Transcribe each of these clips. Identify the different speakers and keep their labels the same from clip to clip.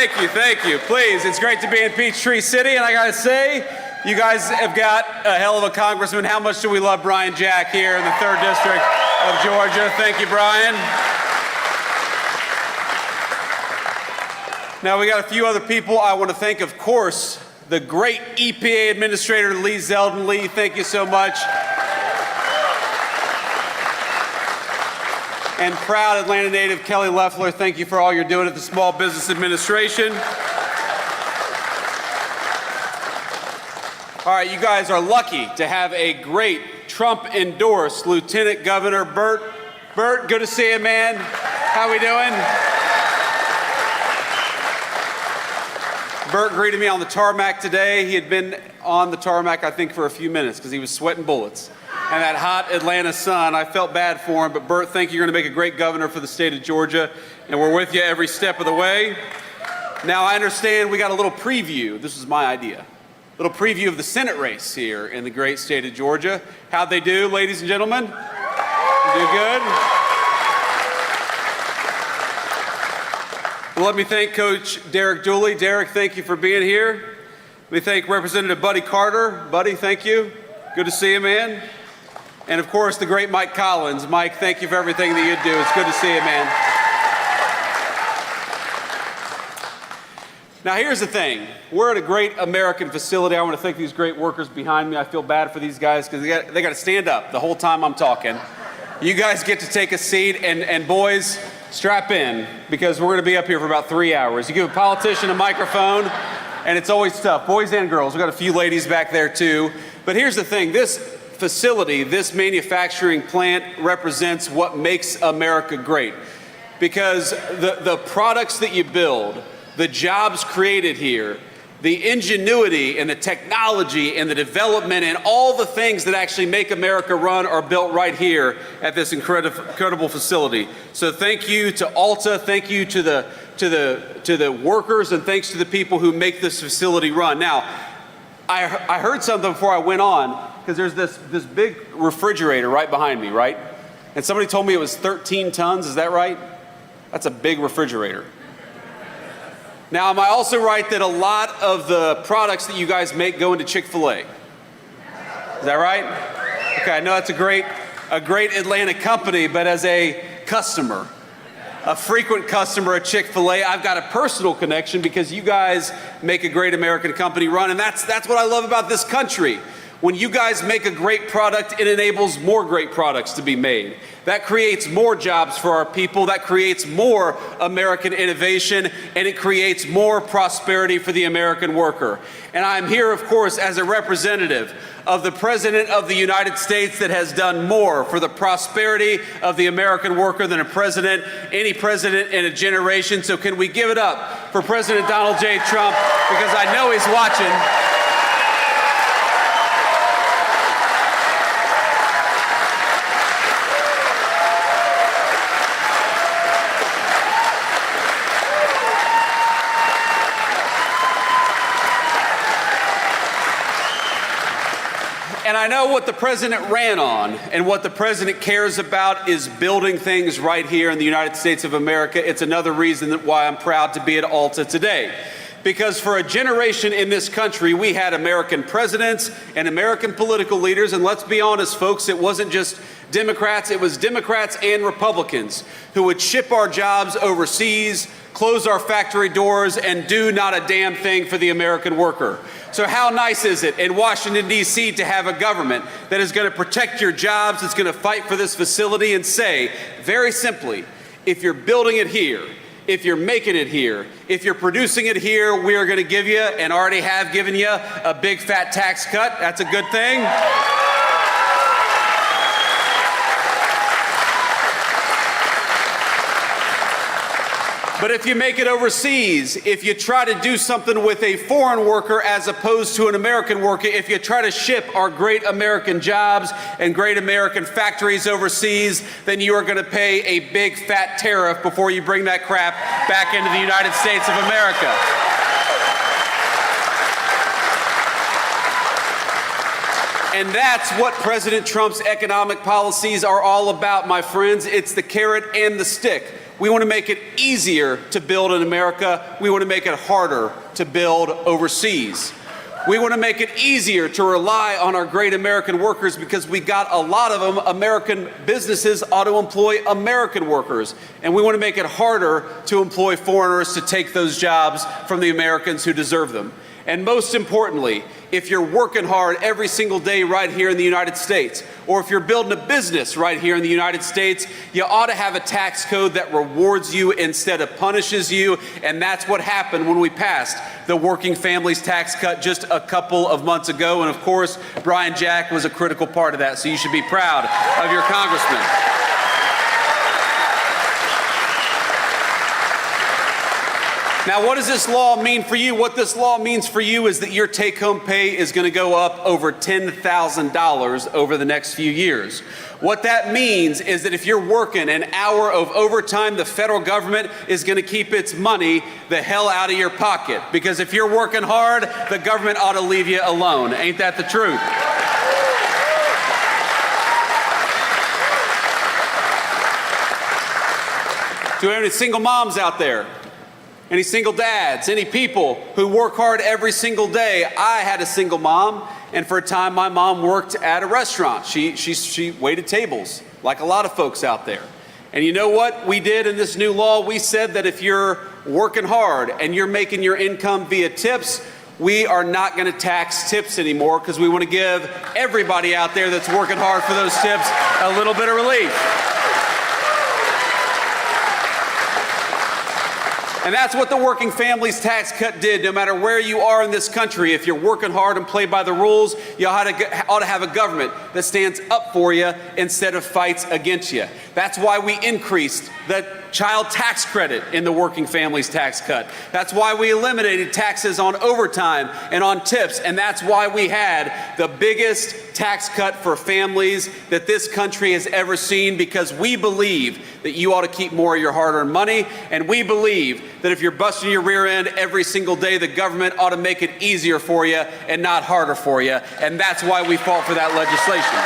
Speaker 1: thank you. Please, it's great to be in Peachtree City, and I gotta say, you guys have got a hell of a congressman. How much do we love Brian Jack here in the 3rd District of Georgia? Thank you, Brian. Now, we got a few other people I want to thank, of course, the great EPA Administrator Lee Zeldin. Lee, thank you so much. And proud Atlanta native Kelly Loeffler, thank you for all you're doing at the Small Business Administration. All right, you guys are lucky to have a great Trump-endorsed Lieutenant Governor Burt. Burt, good to see you, man. How we doing? Burt greeted me on the tarmac today. He had been on the tarmac, I think, for a few minutes because he was sweating bullets. And that hot Atlanta sun, I felt bad for him. But Burt, thank you. You're going to make a great governor for the state of Georgia. And we're with you every step of the way. Now, I understand we got a little preview. This was my idea. A little preview of the Senate race here in the great state of Georgia. How'd they do, ladies and gentlemen? Do good? Well, let me thank Coach Derek Dooley. Derek, thank you for being here. Let me thank Representative Buddy Carter. Buddy, thank you. Good to see you, man. And of course, the great Mike Collins. Mike, thank you for everything that you do. It's good to see you, man. Now, here's the thing. We're at a great American facility. I want to thank these great workers behind me. I feel bad for these guys because they got to stand up the whole time I'm talking. You guys get to take a seat, and boys, strap in, because we're going to be up here for about 3 hours. You give a politician a microphone, and it's always tough. Boys and girls. We've got a few ladies back there, too. But here's the thing. This facility, this manufacturing plant represents what makes America great. Because the products that you build, the jobs created here, the ingenuity and the technology and the development and all the things that actually make America run are built right here at this incredible facility. So thank you to Alta, thank you to the workers, and thanks to the people who make this facility run. Now, I heard something before I went on, because there's this big refrigerator right behind me, right? And somebody told me it was 13 tons, is that right? That's a big refrigerator. Now, am I also right that a lot of the products that you guys make go into Chick-fil-A? Is that right? Okay, I know that's a great Atlanta company, but as a customer, a frequent customer at Chick-fil-A, I've got a personal connection because you guys make a great American company run, and that's what I love about this country. When you guys make a great product, it enables more great products to be made. That creates more jobs for our people, that creates more American innovation, and it creates more prosperity for the American worker. And I'm here, of course, as a representative of the President of the United States that has done more for the prosperity of the American worker than any president in a generation. So can we give it up for President Donald J. Trump, because I know he's watching. And I know what the president ran on, and what the president cares about is building things right here in the United States of America. It's another reason why I'm proud to be at Alta today. Because for a generation in this country, we had American presidents and American political leaders, and let's be honest, folks, it wasn't just Democrats, it was Democrats and Republicans who would ship our jobs overseas, close our factory doors, and do not a damn thing for the American worker. So how nice is it in Washington, D.C. to have a government that is going to protect your jobs, that's going to fight for this facility and say, very simply, if you're building it here, if you're making it here, if you're producing it here, we are going to give you, and already have given you, a big fat tax cut. That's a good thing. But if you make it overseas, if you try to do something with a foreign worker as opposed to an American worker, if you try to ship our great American jobs and great American factories overseas, then you are going to pay a big fat tariff before you bring that crap back into the United States of America. And that's what President Trump's economic policies are all about, my friends. It's the carrot and the stick. We want to make it easier to build in America. We want to make it harder to build overseas. We want to make it easier to rely on our great American workers because we got a lot of them. American businesses ought to employ American workers. And we want to make it harder to employ foreigners to take those jobs from the Americans who deserve them. And most importantly, if you're working hard every single day right here in the United States, or if you're building a business right here in the United States, you ought to have a tax code that rewards you instead of punishes you. And that's what happened when we passed the Working Families Tax Cut just a couple of months ago. And of course, Brian Jack was a critical part of that. So you should be proud of your congressman. Now, what does this law mean for you? What this law means for you is that your take-home pay is going to go up over $10,000 over the next few years. What that means is that if you're working an hour of overtime, the federal government is going to keep its money the hell out of your pocket. Because if you're working hard, the government ought to leave you alone. Ain't that the truth? Do we have any single moms out there? Any single dads, any people who work hard every single day? I had a single mom, and for a time my mom worked at a restaurant. She waited tables, like a lot of folks out there. And you know what we did in this new law? We said that if you're working hard and you're making your income via tips, we are not going to tax tips anymore because we want to give everybody out there that's working hard for those tips a little bit of relief. And that's what the Working Families Tax Cut did. No matter where you are in this country, if you're working hard and play by the rules, you ought to have a government that stands up for you instead of fights against you. That's why we increased the child tax credit in the Working Families Tax Cut. That's why we eliminated taxes on overtime and on tips. And that's why we had the biggest tax cut for families that this country has ever seen, because we believe that you ought to keep more of your hard-earned money. And we believe that if you're busting your rear end every single day, the government ought to make it easier for you and not harder for you. And that's why we fought for that legislation.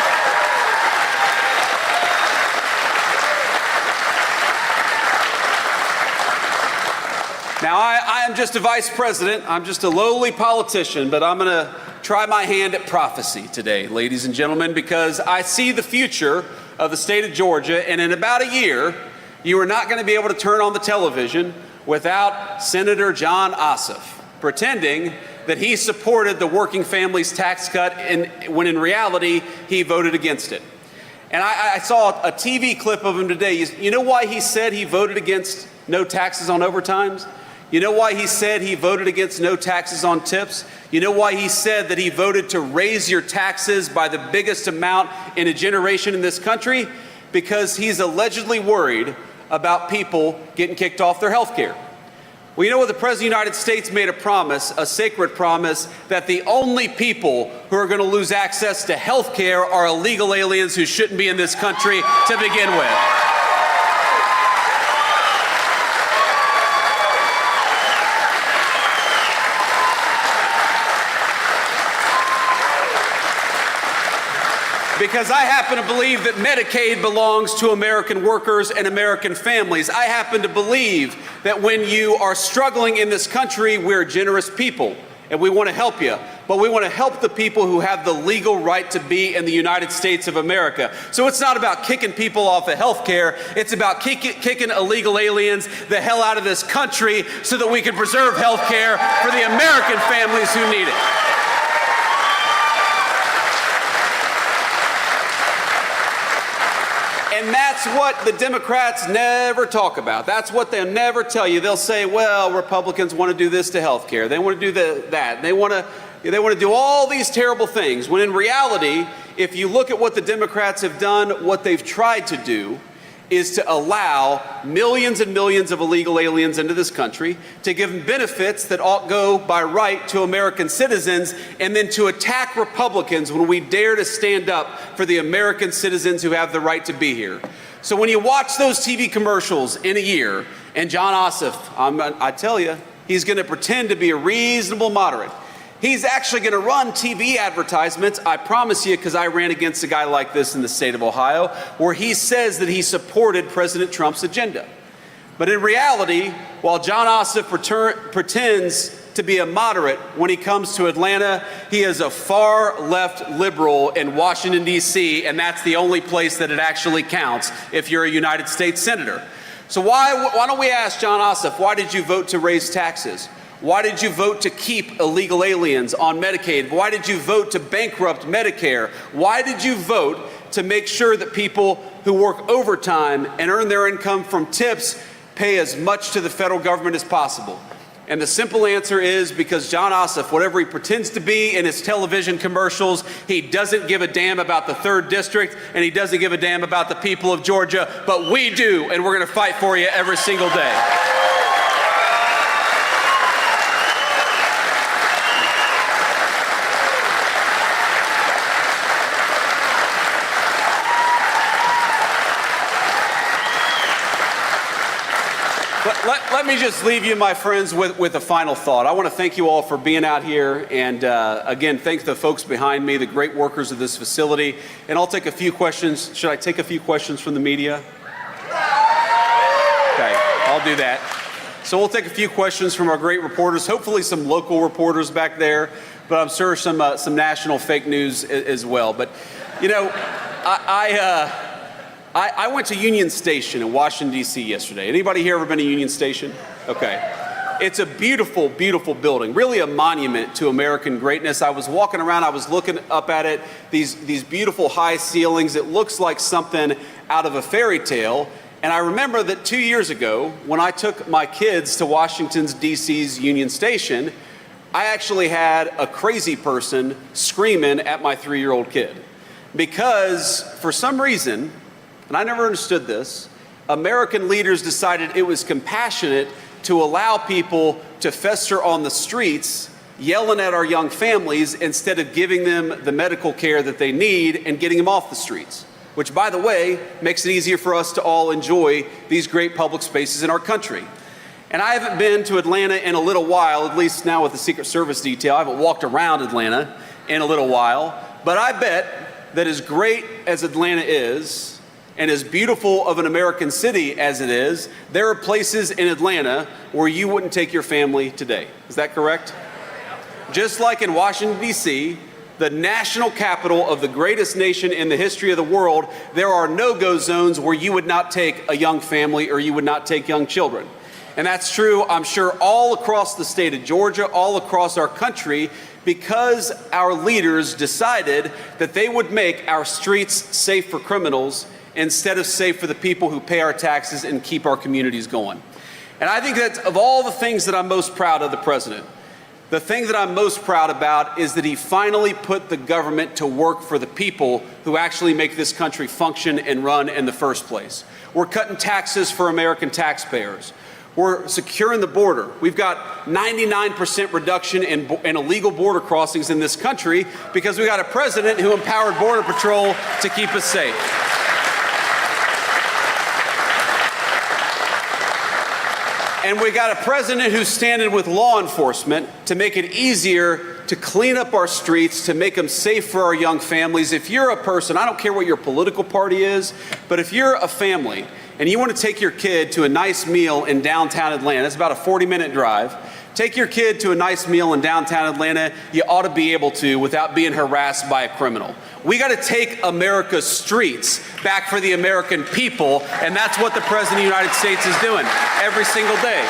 Speaker 1: Now, I am just a vice president. I'm just a lowly politician, but I'm going to try my hand at prophecy today, ladies and gentlemen, because I see the future of the state of Georgia, and in about a year, you are not going to be able to turn on the television without Senator John Ossoff pretending that he supported the Working Families Tax Cut when in reality, he voted against it. And I saw a TV clip of him today. You know why he said he voted against no taxes on overtimes? You know why he said he voted against no taxes on tips? You know why he said that he voted to raise your taxes by the biggest amount in a generation in this country? Because he's allegedly worried about people getting kicked off their health care. Well, you know what? The President of the United States made a promise, a sacred promise, that the only people who are going to lose access to health care are illegal aliens who shouldn't be in this country to begin with. Because I happen to believe that Medicaid belongs to American workers and American families. I happen to believe that when you are struggling in this country, we're generous people and we want to help you. But we want to help the people who have the legal right to be in the United States of America. So it's not about kicking people off of health care. It's about kicking illegal aliens the hell out of this country so that we can preserve health care for the American families who need it. And that's what the Democrats never talk about. That's what they'll never tell you. They'll say, well, Republicans want to do this to health care. They want to do that. They want to do all these terrible things. When in reality, if you look at what the Democrats have done, what they've tried to do is to allow millions and millions of illegal aliens into this country, to give them benefits that ought go by right to American citizens, and then to attack Republicans when we dare to stand up for the American citizens who have the right to be here. So when you watch those TV commercials in a year, and John Ossoff, I tell you, he's going to pretend to be a reasonable moderate. He's actually going to run TV advertisements, I promise you, because I ran against a guy like this in the state of Ohio, where he says that he supported President Trump's agenda. But in reality, while Jon Ossoff pretends to be a moderate when he comes to Atlanta, he is a far left liberal in Washington, D.C., and that's the only place that it actually counts if you're a United States senator. So why don't we ask Jon Ossoff, why did you vote to raise taxes? Why did you vote to keep illegal aliens on Medicaid? Why did you vote to bankrupt Medicare? Why did you vote to make sure that people who work overtime and earn their income from tips pay as much to the federal government as possible? And the simple answer is because Jon Ossoff, whatever he pretends to be in his television commercials, he doesn't give a damn about the 3rd District, and he doesn't give a damn about the people of Georgia, but we do, and we're going to fight for you every single day. Let me just leave you, my friends, with a final thought. I want to thank you all for being out here, and again, thank the folks behind me, the great workers of this facility. And I'll take a few questions. Should I take a few questions from the media? Okay, I'll do that. So we'll take a few questions from our great reporters, hopefully some local reporters back there, but I'm sure some national fake news as well. But, you know, I went to Union Station in Washington, D.C. yesterday. Anybody here ever been to Union Station? Okay. It's a beautiful, beautiful building, really a monument to American greatness. I was walking around, I was looking up at it, these beautiful high ceilings. It looks like something out of a fairy tale. And I remember that 2 years ago, when I took my kids to Washington, D.C.'s Union Station, I actually had a crazy person screaming at my 3-year-old kid. Because for some reason, and I never understood this, American leaders decided it was compassionate to allow people to fester on the streets, yelling at our young families instead of giving them the medical care that they need and getting them off the streets, which, by the way, makes it easier for us to all enjoy these great public spaces in our country. And I haven't been to Atlanta in a little while, at least now with the Secret Service detail. I haven't walked around Atlanta in a little while, but I bet that as great as Atlanta is, and as beautiful of an American city as it is, there are places in Atlanta where you wouldn't take your family today. Is that correct? Just like in Washington, D.C., the national capital of the greatest nation in the history of the world, there are no-go zones where you would not take a young family or you would not take young children. And that's true, I'm sure, all across the state of Georgia, all across our country, because our leaders decided that they would make our streets safe for criminals instead of safe for the people who pay our taxes and keep our communities going. And I think that of all the things that I'm most proud of the president, the thing that I'm most proud about is that he finally put the government to work for the people who actually make this country function and run in the first place. We're cutting taxes for American taxpayers. We're securing the border. We've got 99% reduction in illegal border crossings in this country because we got a president who empowered Border Patrol to keep us safe. And we got a president who's standing with law enforcement to make it easier to clean up our streets, to make them safe for our young families. If you're a person, I don't care what your political party is, but if you're a family and you want to take your kid to a nice meal in downtown Atlanta, it's about a 40-minute drive, take your kid to a nice meal in downtown Atlanta, you ought to be able to without being harassed by a criminal. We got to take America's streets back for the American people, and that's what the President of the United States is doing every single day.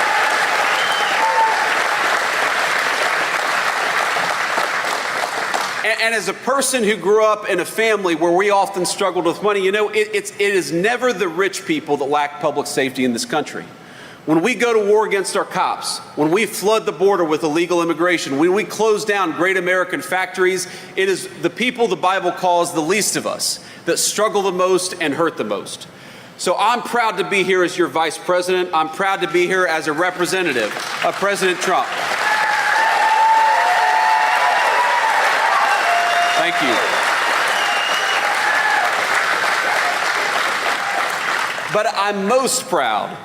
Speaker 1: And as a person who grew up in a family where we often struggled with money, you know, it is never the rich people that lack public safety in this country. When we go to war against our cops, when we flood the border with illegal immigration, when we close down great American factories, it is the people the Bible calls the least of us that struggle the most and hurt the most. So I'm proud to be here as your vice president. I'm proud to be here as a representative of President Trump. Thank you. But I'm most proud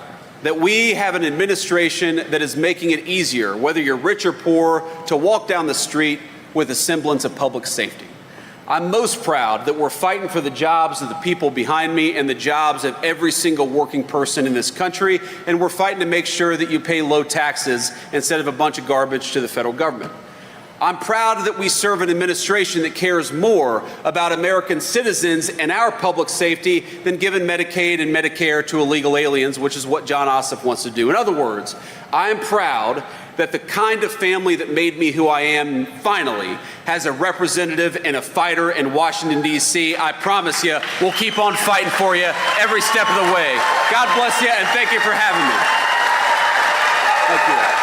Speaker 1: that we have an administration that is making it easier, whether you're rich or poor, to walk down the street with a semblance of public safety. I'm most proud that we're fighting for the jobs of the people behind me and the jobs of every single working person in this country, and we're fighting to make sure that you pay low taxes instead of a bunch of garbage to the federal government. I'm proud that we serve an administration that cares more about American citizens and our public safety than giving Medicaid and Medicare to illegal aliens, which is what John Ossoff wants to do. In other words, I'm proud that the kind of family that made me who I am finally has a representative and a fighter in Washington, D.C. I promise you, we'll keep on fighting for you every step of the way. God bless you, and thank you for having me. Thank you.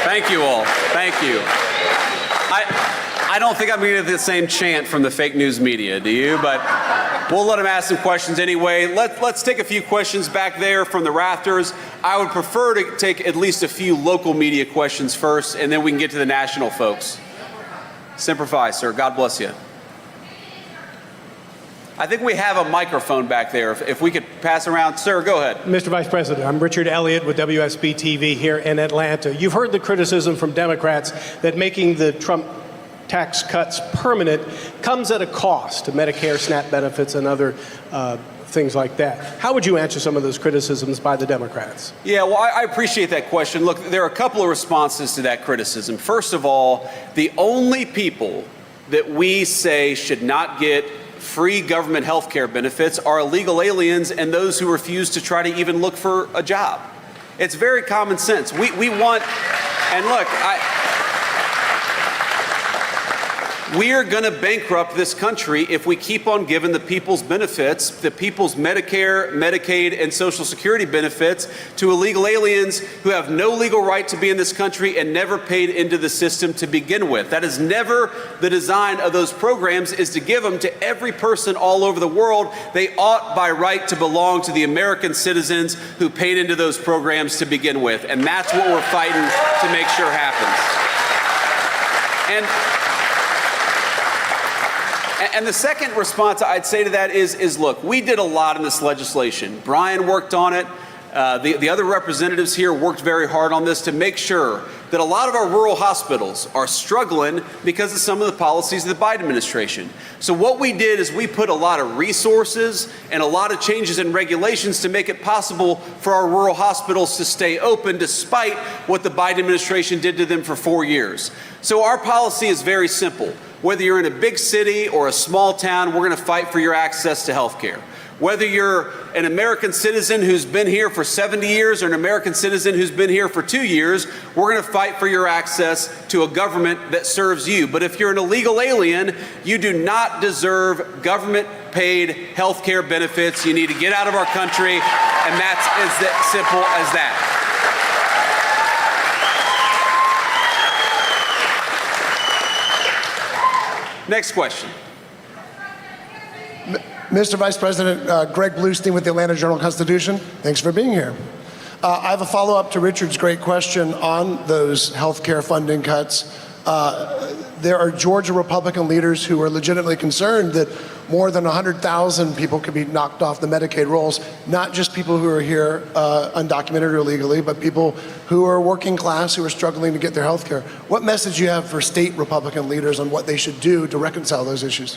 Speaker 1: Thank you all. Thank you. I don't think I'm going to get the same chant from the fake news media, do you? But we'll let them ask some questions anyway. Let's take a few questions back there from the rafters. I would prefer to take at least a few local media questions first, and then we can get to the national folks. Semper Fi, sir. God bless you. I think we have a microphone back there. If we could pass around. Sir, go ahead.
Speaker 2: Mr. Vice President, I'm Richard Elliott with WSB-TV here in Atlanta. You've heard the criticism from Democrats that making the Trump tax cuts permanent comes at a cost to Medicare, SNAP benefits, and other things like that. How would you answer some of those criticisms by the Democrats?
Speaker 1: Yeah, well, I appreciate that question. Look, there are a couple of responses to that criticism. First of all, the only people that we say should not get free government health care benefits are illegal aliens and those who refuse to try to even look for a job. It's very common sense. We want, and look, we are going to bankrupt this country if we keep on giving the people's benefits, the people's Medicare, Medicaid, and Social Security benefits to illegal aliens who have no legal right to be in this country and never paid into the system to begin with. That is never the design of those programs, is to give them to every person all over the world. They ought by right to belong to the American citizens who paid into those programs to begin with. And that's what we're fighting to make sure happens. And the second response I'd say to that is look, we did a lot in this legislation. Brian worked on it. The other representatives here worked very hard on this to make sure that a lot of our rural hospitals are struggling because of some of the policies of the Biden administration. So what we did is we put a lot of resources and a lot of changes in regulations to make it possible for our rural hospitals to stay open despite what the Biden administration did to them for 4 years. So our policy is very simple. Whether you're in a big city or a small town, we're going to fight for your access to health care. Whether you're an American citizen who's been here for 70 years or an American citizen who's been here for 2 years, we're going to fight for your access to a government that serves you. But if you're an illegal alien, you do not deserve government-paid health care benefits. You need to get out of our country, and that's as simple as that. Next question.
Speaker 3: Mr. Vice President, Greg Bluestein with the Atlanta Journal-Constitution. Thanks for being here. I have a follow-up to Richard's great question on those health care funding cuts. There are Georgia Republican leaders who are legitimately concerned that more than 100,000 people could be knocked off the Medicaid rolls, not just people who are here undocumented or illegally, but people who are working class, who are struggling to get their health care. What message do you have for state Republican leaders on what they should do to reconcile those issues?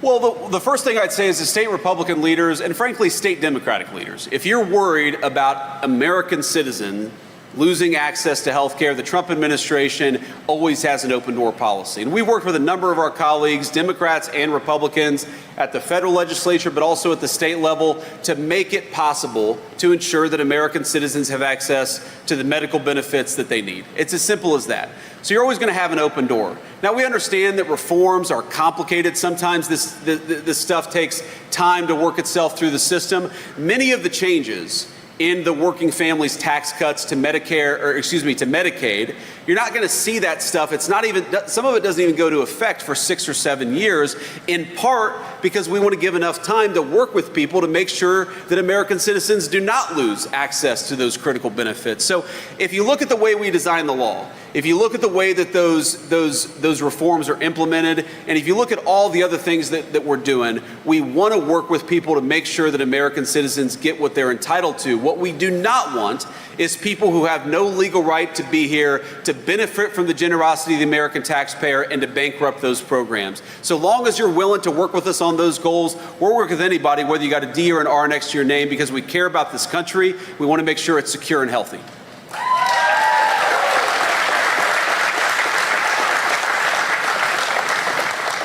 Speaker 1: Well, the first thing I'd say is the state Republican leaders and frankly state Democratic leaders, if you're worried about American citizens losing access to health care, the Trump administration always has an open door policy. And we've worked with a number of our colleagues, Democrats and Republicans, at the federal legislature, but also at the state level, to make it possible to ensure that American citizens have access to the medical benefits that they need. It's as simple as that. So you're always going to have an open door. Now, we understand that reforms are complicated. Sometimes this stuff takes time to work itself through the system. Many of the changes in the working families tax cuts to Medicare, or excuse me, to Medicaid. You're not going to see that stuff. It's not even, some of it doesn't even go to effect for 6 or 7 years, in part because we want to give enough time to work with people to make sure that American citizens do not lose access to those critical benefits. So if you look at the way we design the law, if you look at the way that those reforms are implemented, and if you look at all the other things that we're doing, we want to work with people to make sure that American citizens get what they're entitled to. What we do not want is people who have no legal right to be here, to benefit from the generosity of the American taxpayer, and to bankrupt those programs. So long as you're willing to work with us on those goals, we'll work with anybody, whether you got a D or an R next to your name, because we care about this country. We want to make sure it's secure and healthy.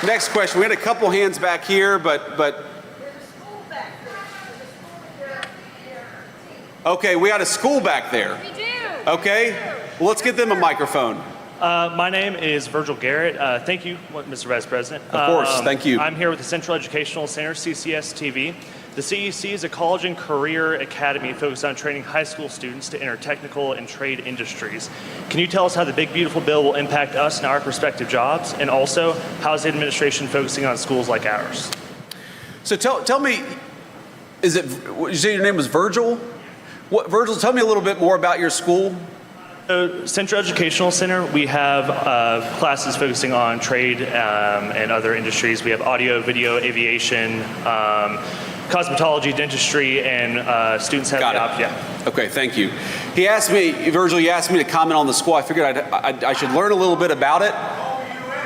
Speaker 1: Next question. We had a couple hands back here, but okay, we got a school back there.
Speaker 4: We do.
Speaker 1: Okay, well, let's get them a microphone.
Speaker 5: My name is Virgil Garrett. Thank you, Mr. Vice President.
Speaker 1: Of course, thank you.
Speaker 5: I'm here with the Central Educational Center, CCS-TV. The CEC is a college and career academy focused on training high school students to enter technical and trade industries. Can you tell us how the big, beautiful bill will impact us and our prospective jobs? And also, how is the administration focusing on schools like ours?
Speaker 1: So tell me, did you say your name was Virgil? Virgil, tell me a little bit more about your school.
Speaker 5: Central Educational Center, we have classes focusing on trade and other industries. We have audio, video, aviation, cosmetology, dentistry, and students have the option. Yeah.
Speaker 1: Okay, thank you. He asked me, Virgil, you asked me to comment on the school. I figured I should learn a little bit about it.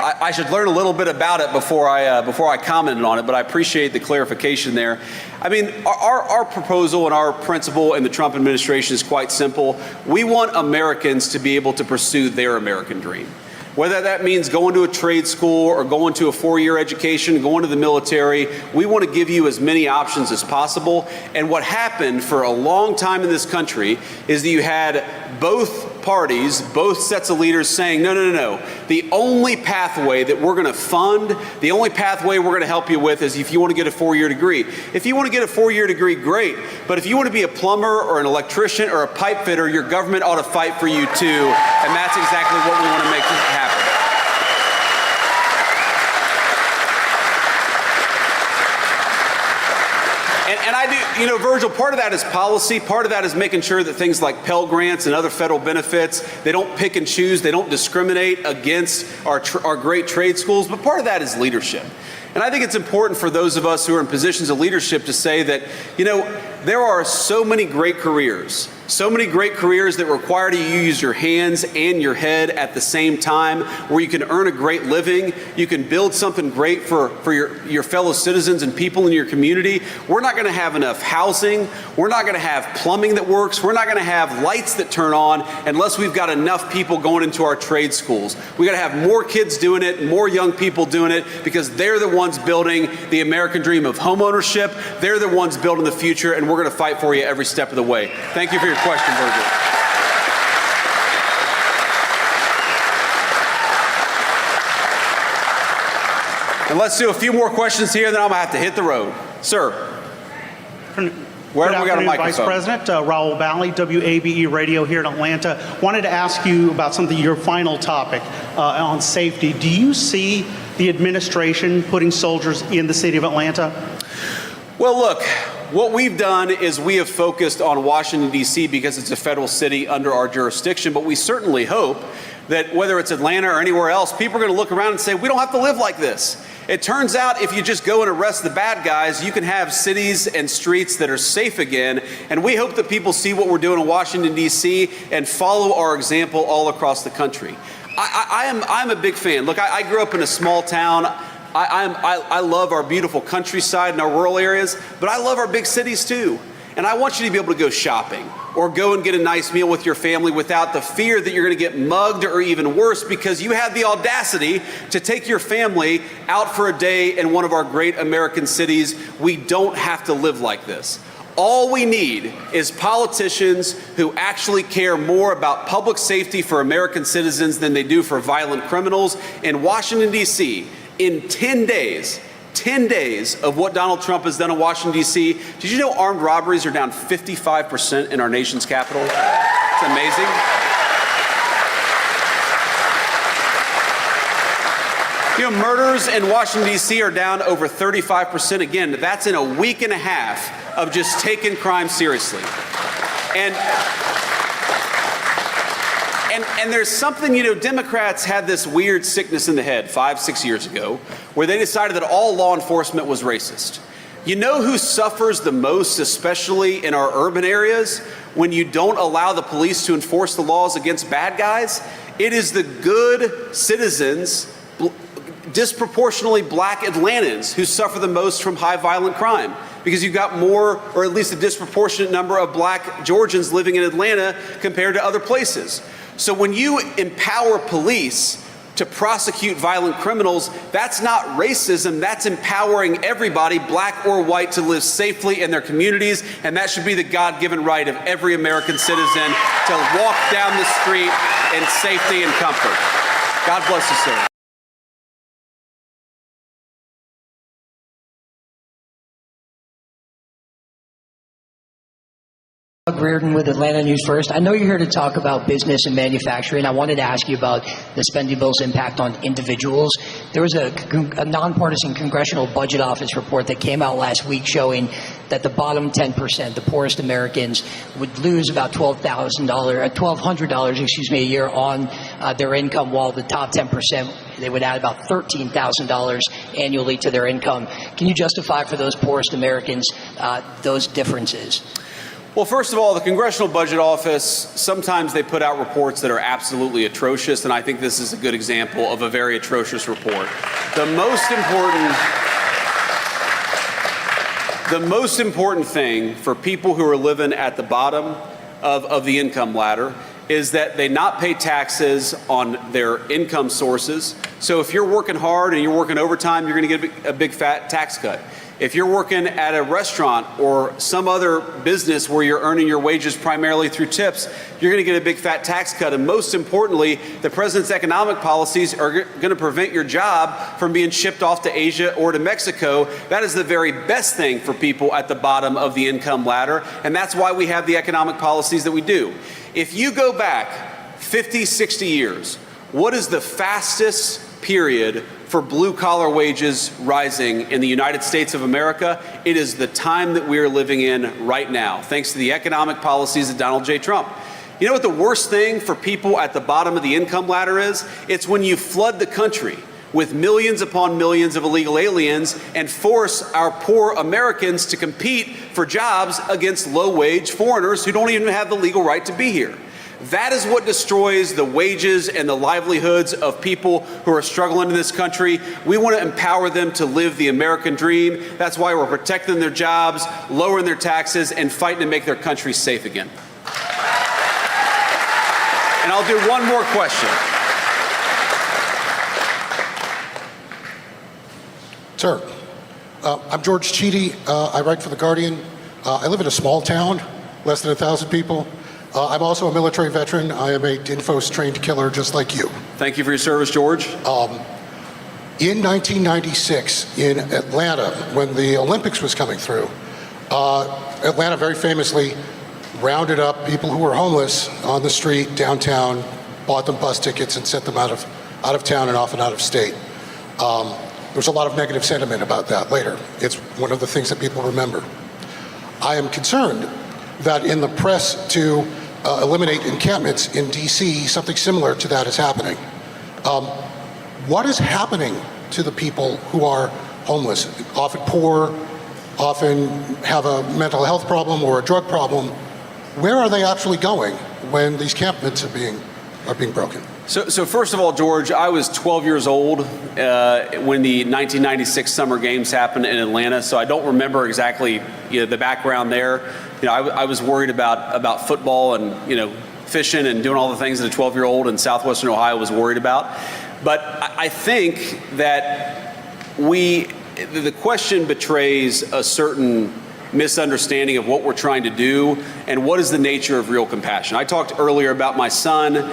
Speaker 1: I should learn a little bit about it before I commented on it, but I appreciate the clarification there. I mean, our proposal and our principle in the Trump administration is quite simple. We want Americans to be able to pursue their American dream. Whether that means going to a trade school or going to a 4-year education, going to the military, we want to give you as many options as possible. And what happened for a long time in this country is that you had both parties, both sets of leaders saying, no, no, no, no. The only pathway that we're going to fund, the only pathway we're going to help you with is if you want to get a 4-year degree. If you want to get a 4-year degree, great. But if you want to be a plumber or an electrician or a pipe fitter, your government ought to fight for you too. And that's exactly what we want to make happen. And I do, you know, Virgil, part of that is policy. Part of that is making sure that things like Pell Grants and other federal benefits, they don't pick and choose, they don't discriminate against our great trade schools. But part of that is leadership. And I think it's important for those of us who are in positions of leadership to say that, you know, there are so many great careers that require you use your hands and your head at the same time, where you can earn a great living, you can build something great for your fellow citizens and people in your community. We're not going to have enough housing. We're not going to have plumbing that works. We're not going to have lights that turn on unless we've got enough people going into our trade schools. We got to have more kids doing it, more young people doing it, because they're the ones building the American dream of homeownership. They're the ones building the future, and we're going to fight for you every step of the way. Thank you for your question, Virgil. And let's do a few more questions here, then I'm going to have to hit the road. Sir. Where have we got a microphone?
Speaker 6: Vice President, Raul Bally, WABE Radio here in Atlanta. Wanted to ask you about something, your final topic on safety. Do you see the administration putting soldiers in the city of Atlanta?
Speaker 1: Well, look, what we've done is we have focused on Washington, D.C. because it's a federal city under our jurisdiction, but we certainly hope that whether it's Atlanta or anywhere else, people are going to look around and say, we don't have to live like this. It turns out if you just go and arrest the bad guys, you can have cities and streets that are safe again. And we hope that people see what we're doing in Washington, D.C. and follow our example all across the country. I'm a big fan. Look, I grew up in a small town. I love our beautiful countryside and our rural areas, but I love our big cities too. And I want you to be able to go shopping or go and get a nice meal with your family without the fear that you're going to get mugged, or even worse, because you had the audacity to take your family out for a day in one of our great American cities. We don't have to live like this. All we need is politicians who actually care more about public safety for American citizens than they do for violent criminals. In Washington, D.C., in 10 days, 10 days of what Donald Trump has done in Washington, D.C., did you know armed robberies are down 55% in our nation's capital? It's amazing. You know, murders in Washington, D.C. are down over 35%. Again, that's in a week and a half of just taking crime seriously. And there's something, you know, Democrats had this weird sickness in the head 5-6 years ago where they decided that all law enforcement was racist. You know who suffers the most, especially in our urban areas, when you don't allow the police to enforce the laws against bad guys? It is the good citizens, disproportionately black Atlantans, who suffer the most from high violent crime, because you've got more, or at least a disproportionate number of black Georgians living in Atlanta compared to other places. So when you empower police to prosecute violent criminals, that's not racism, that's empowering everybody, black or white, to live safely in their communities, and that should be the God-given right of every American citizen to walk down the street in safety and comfort. God bless you, sir.
Speaker 4: Reardon with Atlanta News First. I know you're here to talk about business and manufacturing. I wanted to ask you about the spending bill's impact on individuals. There was a nonpartisan Congressional Budget Office report that came out last week showing that the bottom 10%, the poorest Americans, would lose about $1,200 a year on their income, while the top 10%, they would add about $13,000 annually to their income. Can you justify for those poorest Americans those differences?
Speaker 1: Well, first of all, the Congressional Budget Office, sometimes they put out reports that are absolutely atrocious, and I think this is a good example of a very atrocious report. The most important thing for people who are living at the bottom of the income ladder is that they not pay taxes on their income sources. So if you're working hard and you're working overtime, you're going to get a big fat tax cut. If you're working at a restaurant or some other business where you're earning your wages primarily through tips, you're going to get a big fat tax cut. And most importantly, the president's economic policies are going to prevent your job from being shipped off to Asia or to Mexico. That is the very best thing for people at the bottom of the income ladder. And that's why we have the economic policies that we do. If you go back 50, 60 years, what is the fastest period for blue-collar wages rising in the United States of America? It is the time that we are living in right now, thanks to the economic policies of Donald J. Trump. You know what the worst thing for people at the bottom of the income ladder is? It's when you flood the country with millions upon millions of illegal aliens and force our poor Americans to compete for jobs against low-wage foreigners who don't even have the legal right to be here. That is what destroys the wages and the livelihoods of people who are struggling in this country. We want to empower them to live the American dream. That's why we're protecting their jobs, lowering their taxes, and fighting to make their country safe again. And I'll do one more question.
Speaker 7: Sir, I'm George Cheedy. I write for The Guardian. I live in a small town, less than 1,000 people. I'm also a military veteran. I am a DINFOS trained killer just like you.
Speaker 1: Thank you for your service, George.
Speaker 7: In 1996 in Atlanta, when the Olympics was coming through, Atlanta very famously rounded up people who were homeless on the street downtown, bought them bus tickets and sent them out of town and often out of state. There was a lot of negative sentiment about that later. It's one of the things that people remember. I am concerned that in the press to eliminate encampments in DC, something similar to that is happening. What is happening to the people who are homeless, often poor, often have a mental health problem or a drug problem? Where are they actually going when these encampments are being broken?
Speaker 1: So first of all, George, I was 12 years old when the 1996 Summer Games happened in Atlanta, so I don't remember exactly the background there. I was worried about football and fishing and doing all the things that a 12-year-old in southwestern Ohio was worried about. But I think that the question betrays a certain misunderstanding of what we're trying to do and what is the nature of real compassion. I talked earlier about my son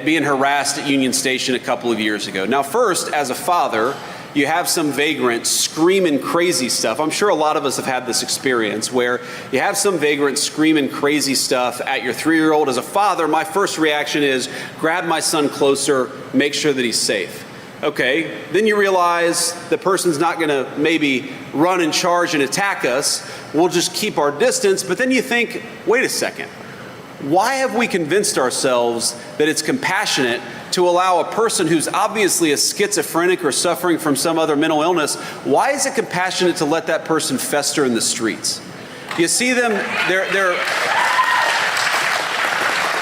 Speaker 1: being harassed at Union Station a couple of years ago. Now, first, as a father, you have some vagrant screaming crazy stuff. I'm sure a lot of us have had this experience where you have some vagrant screaming crazy stuff at your 3-year-old. As a father, my first reaction is grab my son closer, make sure that he's safe. Okay, then you realize the person's not going to maybe run and charge and attack us. We'll just keep our distance. But then you think, wait a second. Why have we convinced ourselves that it's compassionate to allow a person who's obviously a schizophrenic or suffering from some other mental illness, why is it compassionate to let that person fester in the streets? You see them,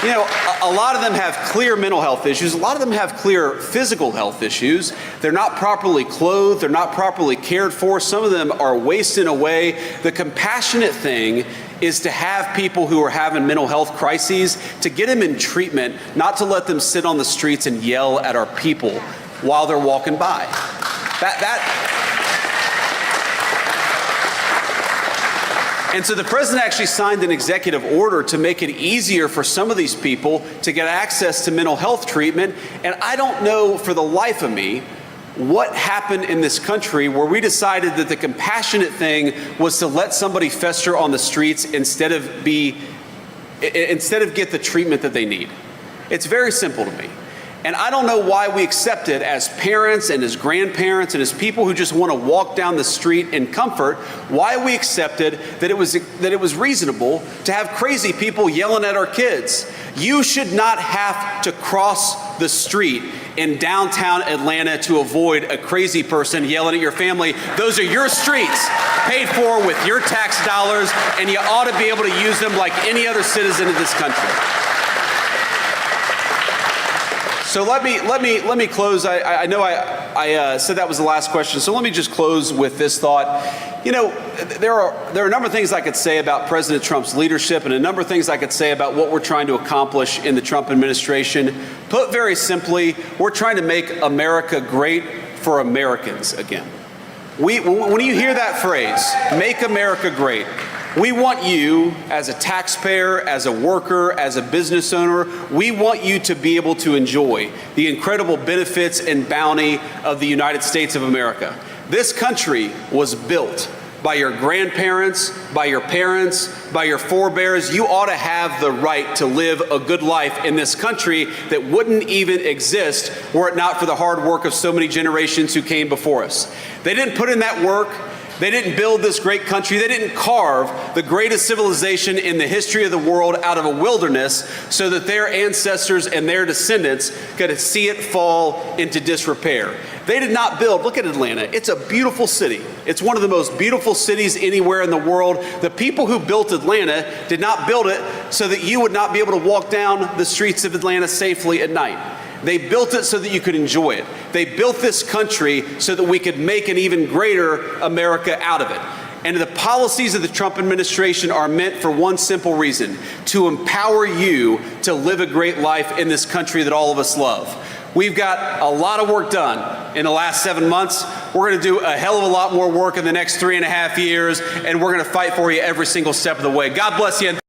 Speaker 1: you know, a lot of them have clear mental health issues. A lot of them have clear physical health issues. They're not properly clothed. They're not properly cared for. Some of them are wasting away. The compassionate thing is to have people who are having mental health crises, to get them in treatment, not to let them sit on the streets and yell at our people while they're walking by. And so the president actually signed an executive order to make it easier for some of these people to get access to mental health treatment. And I don't know for the life of me what happened in this country where we decided that the compassionate thing was to let somebody fester on the streets instead of get the treatment that they need. It's very simple to me. And I don't know why we accept it as parents and as grandparents and as people who just want to walk down the street in comfort, why we accepted that it was reasonable to have crazy people yelling at our kids. You should not have to cross the street in downtown Atlanta to avoid a crazy person yelling at your family. Those are your streets, paid for with your tax dollars, and you ought to be able to use them like any other citizen of this country. So let me close. I know I said that was the last question, so let me just close with this thought. You know, there are a number of things I could say about President Trump's leadership and a number of things I could say about what we're trying to accomplish in the Trump administration. Put very simply, we're trying to make America great for Americans again. When you hear that phrase, make America great, we want you as a taxpayer, as a worker, as a business owner, we want you to be able to enjoy the incredible benefits and bounty of the United States of America. This country was built by your grandparents, by your parents, by your forebears. You ought to have the right to live a good life in this country that wouldn't even exist were it not for the hard work of so many generations who came before us. They didn't put in that work. They didn't build this great country. They didn't carve the greatest civilization in the history of the world out of a wilderness so that their ancestors and their descendants could see it fall into disrepair. They did not build, look at Atlanta, it's a beautiful city. It's one of the most beautiful cities anywhere in the world. The people who built Atlanta did not build it so that you would not be able to walk down the streets of Atlanta safely at night. They built it so that you could enjoy it. They built this country so that we could make an even greater America out of it. And the policies of the Trump administration are meant for one simple reason: to empower you to live a great life in this country that all of us love. We've got a lot of work done in the last 7 months. We're going to do a hell of a lot more work in the next 3.5 years, and we're going to fight for you every single step of the way. God bless you.